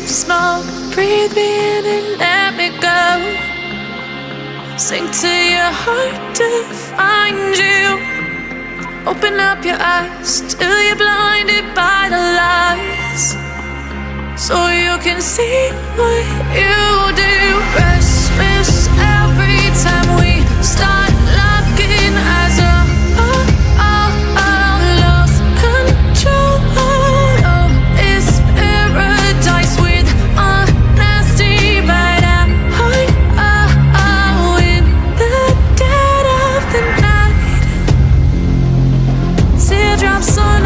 smoke. Breathe me in and let me go. Sink to your heart to find you. Open up your eyes till you're blinded by the lies, so you can see what you do. Restless every time we start locking eyes. Lost control. Oh, it's paradise with honesty right out. In the dead of the night, teardrops on